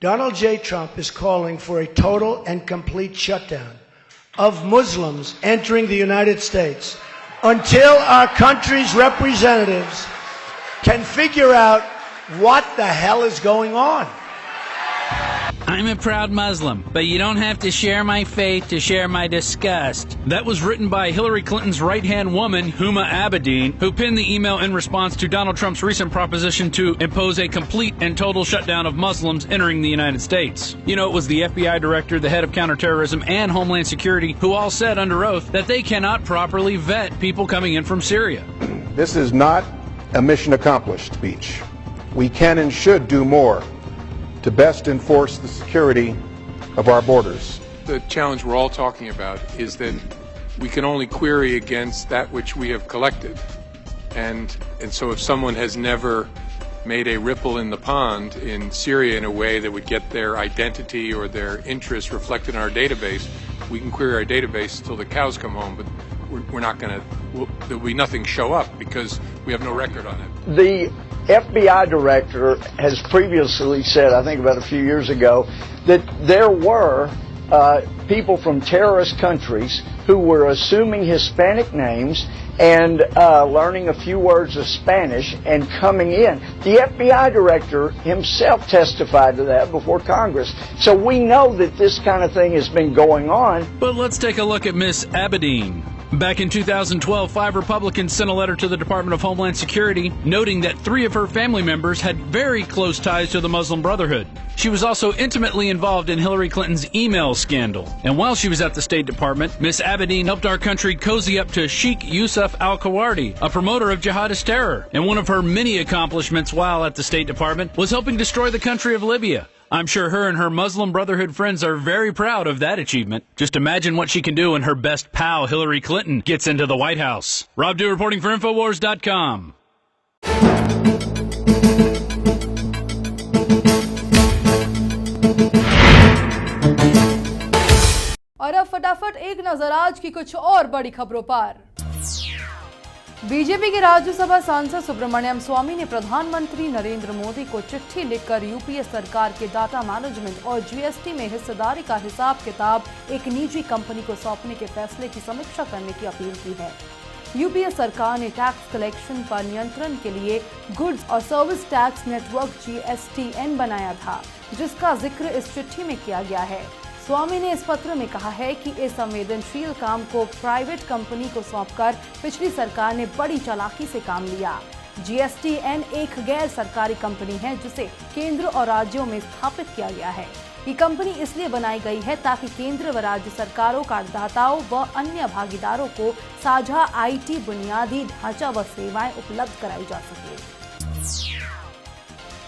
Donald J. Trump is calling for a total and complete shutdown of Muslims entering the United States until our country's representatives can figure out what the hell is going on. I'm a proud Muslim, but you don't have to share my faith to share my disgust. That was written by Hillary Clinton's right-hand woman, Huma Abedin, who penned the email in response to Donald Trump's recent proposition to impose a complete and total shutdown of Muslims entering the United States. You know, it was the FBI director, the head of counterterrorism, and Homeland Security who all said under oath that they cannot properly vet people coming in from Syria. This is not a mission accomplished speech. We can and should do more to best enforce the security of our borders. The challenge we're all talking about is that we can only query against that which we have collected. And so if someone has never made a ripple in the pond in Syria in a way that would get their identity or their interests reflected in our database, we can query our database till the cows come home, but we're not going to, there'll be nothing show up because we have no record on it. The FBI director has previously said, I think about a few years ago, that there were people from terrorist countries who were assuming Hispanic names and learning a few words of Spanish and coming in. The FBI director himself testified to that before Congress. So we know that this kind of thing has been going on. But let's take a look at Miss Abedin. Back in 2012, 5 Republicans sent a letter to the Department of Homeland Security noting that 3 of her family members had very close ties to the Muslim Brotherhood. She was also intimately involved in Hillary Clinton's email scandal. And while she was at the State Department, Ms. Abedin helped our country cozy up to Sheikh Yusuf al-Kawardi, a promoter of jihadist terror. And one of her many accomplishments while at the State Department was helping destroy the country of Libya. I'm sure her and her Muslim Brotherhood friends are very proud of that achievement. Just imagine what she can do when her best pal, Hillary Clinton, gets into the White House. Rob Dew reporting for Infowars.com. और अब फटाफट एक नजर आज की कुछ और बड़ी खबरों पर। बीजेपी के राज्यसभा सांसद सुब्रमण्यम स्वामी ने प्रधानमंत्री नरेंद्र मोदी को चिट्ठी लिखकर यूपीए सरकार के डाटा मैनेजमेंट और जीएसटी में हिस्सेदारी का हिसाब किताब एक निजी कंपनी को सौंपने के फैसले की समीक्षा करने की अपील की है। यूपीए सरकार ने टैक्स कलेक्शन पर नियंत्रण के लिए गुड्स और सर्विस टैक्स नेटवर्क GSTN बनाया था, जिसका जिक्र इस चिट्ठी में किया गया है। स्वामी ने इस पत्र में कहा है कि इस संवेदनशील काम को प्राइवेट कंपनी को सौंपकर पिछली सरकार ने बड़ी चालाकी से काम लिया। GSTN एक गैर सरकारी कंपनी है जिसे केंद्र और राज्यों में स्थापित किया गया है। ये कंपनी इसलिए बनाई गई है ताकि केंद्र व राज्य सरकारों, करदाताओं व अन्य भागीदारों को साझा IT बुनियादी ढांचा व सेवाएं उपलब्ध कराई जा सके।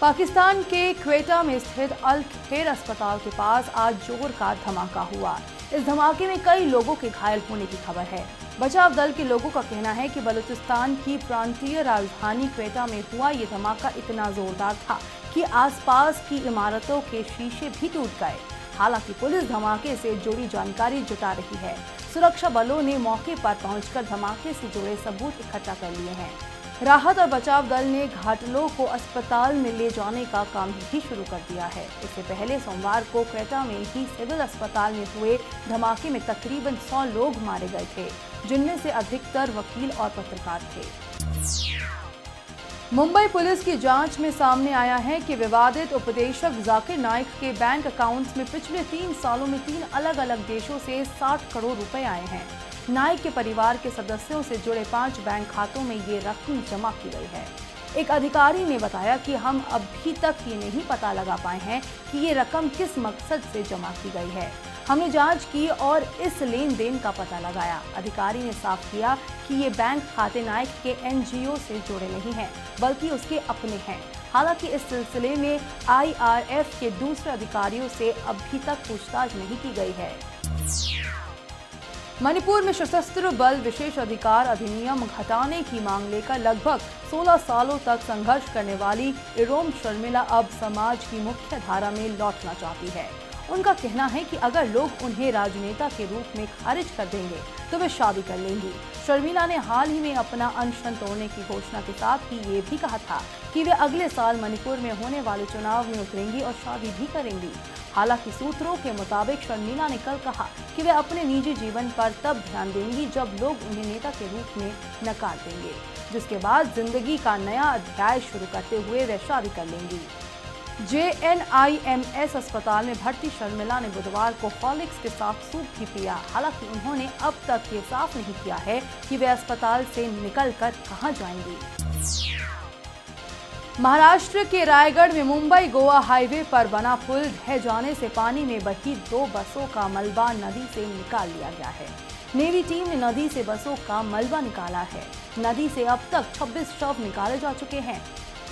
पाकिस्तान के क्वेटा में स्थित अल खैर अस्पताल के पास आज जोर का धमाका हुआ। इस धमाके में कई लोगों के घायल होने की खबर है। बचाव दल के लोगों का कहना है कि बलूचिस्तान की प्रांतीय राजधानी क्वेटा में हुआ ये धमाका इतना जोरदार था कि आसपास की इमारतों के शीशे भी टूट गए। हालांकि पुलिस धमाके से जुड़ी जानकारी जुटा रही है। सुरक्षा बलों ने मौके पर पहुंचकर धमाके से जुड़े सबूत इकट्ठा कर लिए हैं। राहत और बचाव दल ने घायलों को अस्पताल में ले जाने का काम भी शुरू कर दिया है। इससे पहले सोमवार को क्वेटा में ही सिविल अस्पताल में हुए धमाके में तकरीबन 100 लोग मारे गए थे, जिनमें से अधिकतर वकील और पत्रकार थे। मुंबई पुलिस की जांच में सामने आया है कि विवादित उपदेशक जाकिर नाइक के बैंक अकाउंट्स में पिछले 3 सालों में 3 अलग-अलग देशों से 60 करोड़ रुपए आए हैं। नाइक के परिवार के सदस्यों से जुड़े 5 बैंक खातों में ये रकम जमा की गई है। एक अधिकारी ने बताया कि हम अभी तक ये नहीं पता लगा पाए हैं कि ये रकम किस मकसद से जमा की गई है। हमने जांच की और इस लेन देन का पता लगाया। अधिकारी ने साफ किया कि ये बैंक खाते नाइक के NGO से जुड़े नहीं हैं, बल्कि उसके अपने हैं। हालांकि इस सिलसिले में IRF के दूसरे अधिकारियों से अभी तक पूछताछ नहीं की गई है। मणिपुर में सशस्त्र बल विशेष अधिकार अधिनियम हटाने की मांग लेकर लगभग 16 सालों तक संघर्ष करने वाली इरोम शर्मिला अब समाज की मुख्य धारा में लौटना चाहती है उनका कहना है कि अगर लोग उन्हें राजनेता के रूप में खारिज कर देंगे तो वे शादी कर लेंगी। शर्मिला ने हाल ही में अपना अनशन तोड़ने की घोषणा के साथ ही ये भी कहा था कि वे अगले साल मणिपुर में होने वाले चुनाव में उतरेंगी और शादी भी करेंगी। हालांकि सूत्रों के मुताबिक शर्मिला ने कल कहा कि वे अपने निजी जीवन पर तब ध्यान देंगी जब लोग उन्हें नेता के रूप में नकार देंगे, जिसके बाद जिंदगी का नया अध्याय शुरू करते हुए वे शादी कर लेंगी। JNIMS अस्पताल में भर्ती शर्मिला ने बुधवार को हॉर्लिक्स के साथ सूप भी पिया। हालांकि उन्होंने अब तक ये साफ नहीं किया है कि वे अस्पताल से निकलकर कहां जाएंगी। महाराष्ट्र के रायगढ़ में मुंबई गोवा हाईवे पर बना पुल ढह जाने से पानी में बही 2 बसों का मलबा नदी से निकाल लिया गया है। नेवी टीम ने नदी से बसों का मलबा निकाला है। नदी से अब तक 26 शव निकाले जा चुके हैं।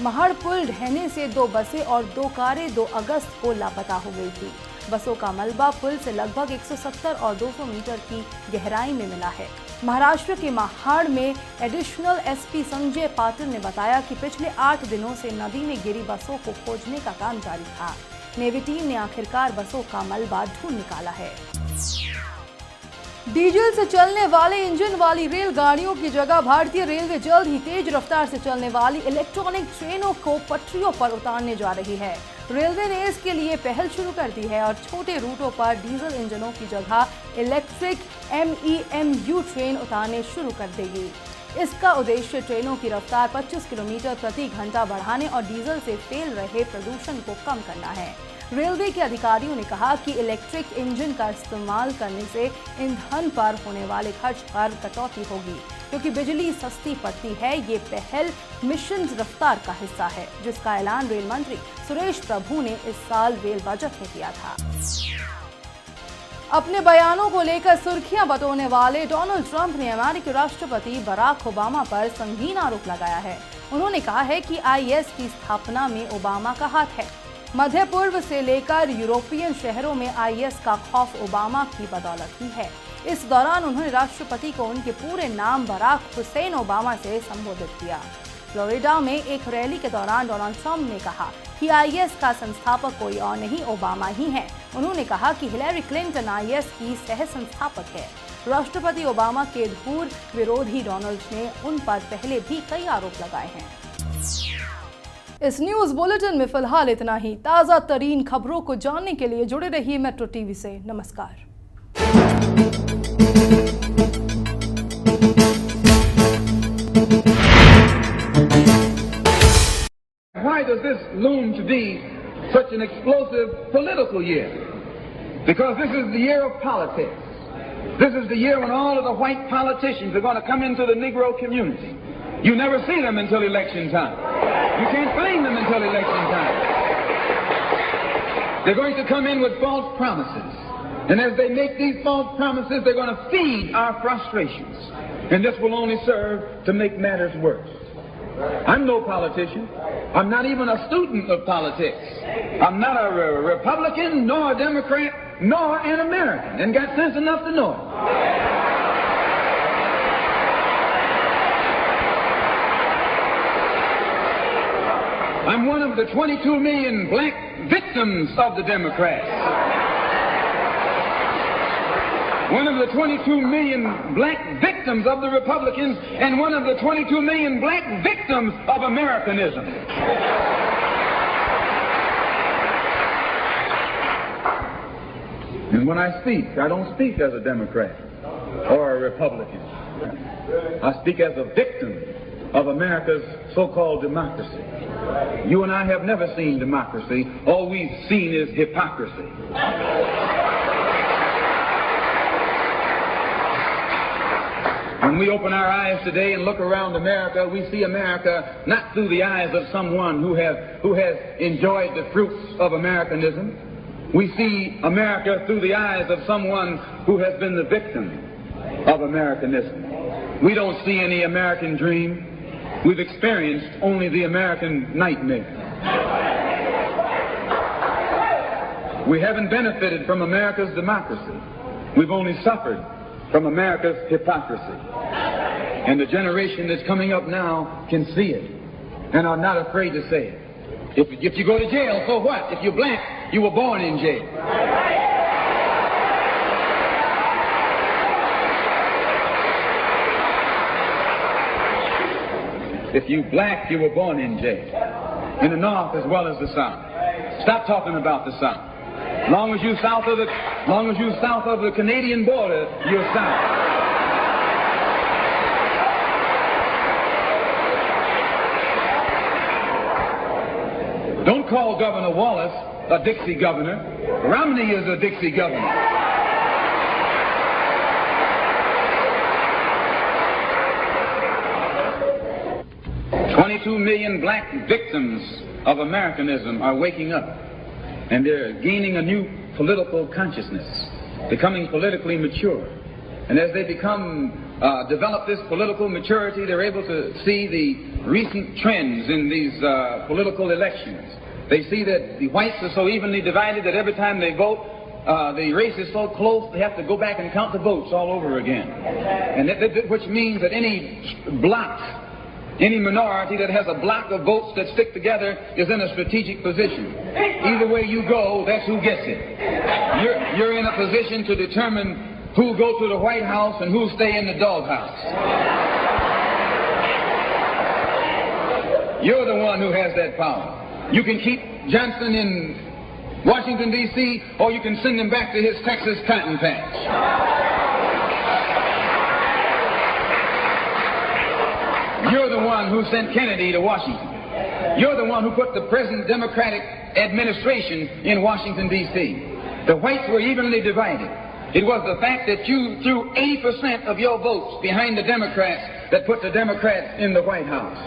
महड़ पुल ढहने से 2 बसें और 2 कारें 2 अगस्त को लापता हो गई थी। बसों का मलबा पुल से लगभग 170 और 200 मीटर की गहराई में मिला है। महाराष्ट्र के महाड़ में एडिशनल SP संजय पाटिल ने बताया कि पिछले 8 दिनों से नदी में गिरी बसों को खोजने का काम जारी था। नेवी टीम ने आखिरकार बसों का मलबा ढूंढ निकाला है। डीजल से चलने वाले इंजन वाली रेलगाड़ियों की जगह भारतीय रेलवे जल्द ही तेज रफ्तार से चलने वाली इलेक्ट्रॉनिक ट्रेनों को पटरियों पर उतारने जा रही है। रेलवे ने इसके लिए पहल शुरू कर दी है और छोटे रूटों पर डीजल इंजनों की जगह इलेक्ट्रिक MEMU ट्रेन उतारने शुरू कर देगी। इसका उद्देश्य ट्रेनों की रफ्तार 25 किलोमीटर प्रति घंटा बढ़ाने और डीजल से फैल रहे प्रदूषण को कम करना है। रेलवे के अधिकारियों ने कहा कि इलेक्ट्रिक इंजन का इस्तेमाल करने से ईंधन पर होने वाले खर्च पर कटौती होगी, क्योंकि बिजली सस्ती पड़ती है। ये पहल मिशन रफ्तार का हिस्सा है, जिसका ऐलान रेल मंत्री सुरेश प्रभु ने इस साल रेल बजट में किया था। अपने बयानों को लेकर सुर्खियां बटोरने वाले डोनाल्ड ट्रंप ने अमेरिकी राष्ट्रपति बराक ओबामा पर संगीन आरोप लगाया है। उन्होंने कहा है कि IS की स्थापना में ओबामा का हाथ है। मध्य पूर्व से लेकर यूरोपियन शहरों में IS का खौफ ओबामा की बदौलत ही है। इस दौरान उन्होंने राष्ट्रपति को उनके पूरे नाम बराक हुसैन ओबामा से संबोधित किया। फ्लोरिडा में एक रैली के दौरान डोनाल्ड ट्रंप ने कहा कि IS का संस्थापक कोई और नहीं, ओबामा ही है। उन्होंने कहा कि हिलेरी क्लिंटन IS की सह संस्थापक है। राष्ट्रपति ओबामा के धूर विरोधी डोनाल्ड ने उन पर पहले भी कई आरोप लगाए हैं। इस न्यूज बुलेटिन में फिलहाल इतना ही। ताजा तरीन खबरों को जानने के लिए जुड़े रहिए मेट्रो टीवी से। नमस्कार। Why does this loom to be such an explosive political year? Because this is the year of politics. This is the year when all of the white politicians are going to come into the Negro community. You never see them until election time. You can't find them until election time. They're going to come in with false promises. And as they make these false promises, they're going to feed our frustrations. And this will only serve to make matters worse. I'm no politician. I'm not even a student of politics. I'm not a Republican, nor a Democrat, nor an American, and got sense enough to know it. I'm one of the 22 million black victims of the Democrats. One of the 22 million black victims of the Republicans, and one of the 22 million black victims of Americanism. And when I speak, I don't speak as a Democrat or a Republican. I speak as a victim of America's so-called democracy. You and I have never seen democracy. All we've seen is hypocrisy. When we open our eyes today and look around America, we see America not through the eyes of someone who has enjoyed the fruits of Americanism. We see America through the eyes of someone who has been the victim of Americanism. We don't see any American dream. We've experienced only the American nightmare. We haven't benefited from America's democracy. We've only suffered from America's hypocrisy. And the generation that's coming up now can see it and are not afraid to say it. If you go to jail, so what? If you're black, you were born in jail. If you black, you were born in jail. In the North as well as the South. Stop talking about the South. Long as you south of the Canadian border, you're South. Don't call Governor Wallace a Dixie governor. Romney is a Dixie governor. $22 million black victims of Americanism are waking up, and they're gaining a new political consciousness, becoming politically mature. And as they develop this political maturity, they're able to see the recent trends in these political elections. They see that the whites are so evenly divided that every time they vote, the race is so close they have to go back and count the votes all over again. And which means that any block, any minority that has a block of votes that stick together is in a strategic position. Either way you go, that's who gets it. You're in a position to determine who'll go to the White House and who'll stay in the doghouse. You're the one who has that power. You can keep Johnson in Washington, D.C., or you can send him back to his Texas cotton patch. You're the one who sent Kennedy to Washington. You're the one who put the present Democratic administration in Washington, D.C. The whites were evenly divided. It was the fact that you threw 80% of your votes behind the Democrats that put the Democrats in the White House.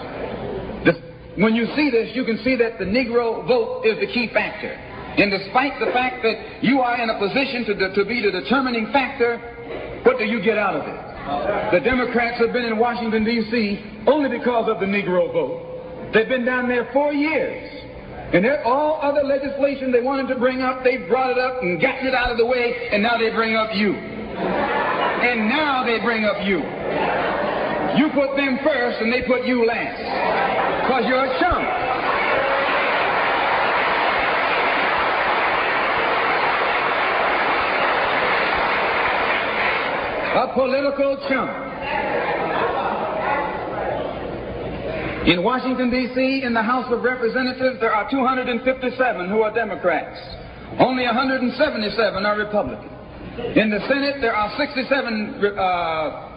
When you see this, you can see that the Negro vote is the key factor. And despite the fact that you are in a position to be the determining factor, what do you get out of it? The Democrats have been in Washington, D.C. only because of the Negro vote. They've been down there 4 years. And all other legislation they wanted to bring up, they've brought it up and gotten it out of the way, and now they bring up you. And now they bring up you. You put them first and they put you last. Because you're a chump. A political chump. In Washington, D.C., in the House of Representatives, there are 257 who are Democrats. Only 177 are Republicans. In the Senate, there are 67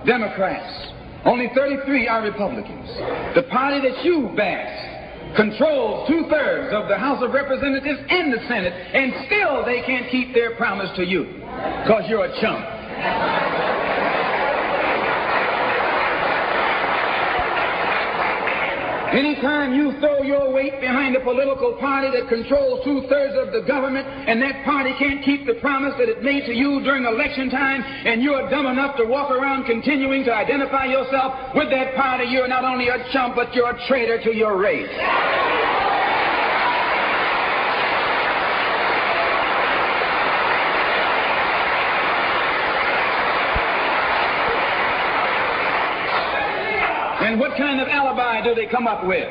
Democrats. Only 33 are Republicans. The party that you bash controls 2/3 of the House of Representatives and the Senate, and still they can't keep their promise to you because you're a chump. Anytime you throw your weight behind a political party that controls 2/3 of the government, and that party can't keep the promise that it made to you during election time, and you're dumb enough to walk around continuing to identify yourself with that party, you're not only a chump, but you're a traitor to your race. And what kind of alibi do they come up with?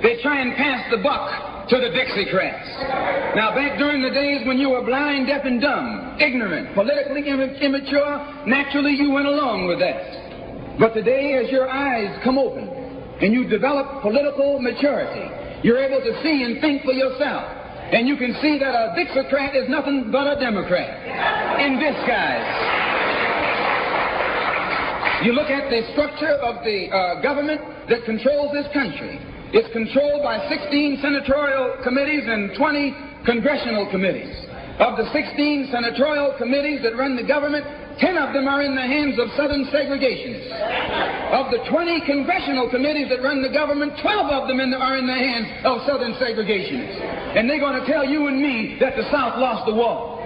They try and pass the buck to the Dixiecrats. Now, back during the days when you were blind, deaf, and dumb, ignorant, politically immature, naturally you went along with that. But today, as your eyes come open and you develop political maturity, you're able to see and think for yourself. And you can see that a Dixiecrat is nothing but a Democrat in disguise. You look at the structure of the government that controls this country. It's controlled by 16 senatorial committees and 20 congressional committees. Of the 16 senatorial committees that run the government, 10 of them are in the hands of Southern segregationists. Of the 20 congressional committees that run the government, 12 of them are in the hands of Southern segregationists. And they're going to tell you and me that the South lost the war.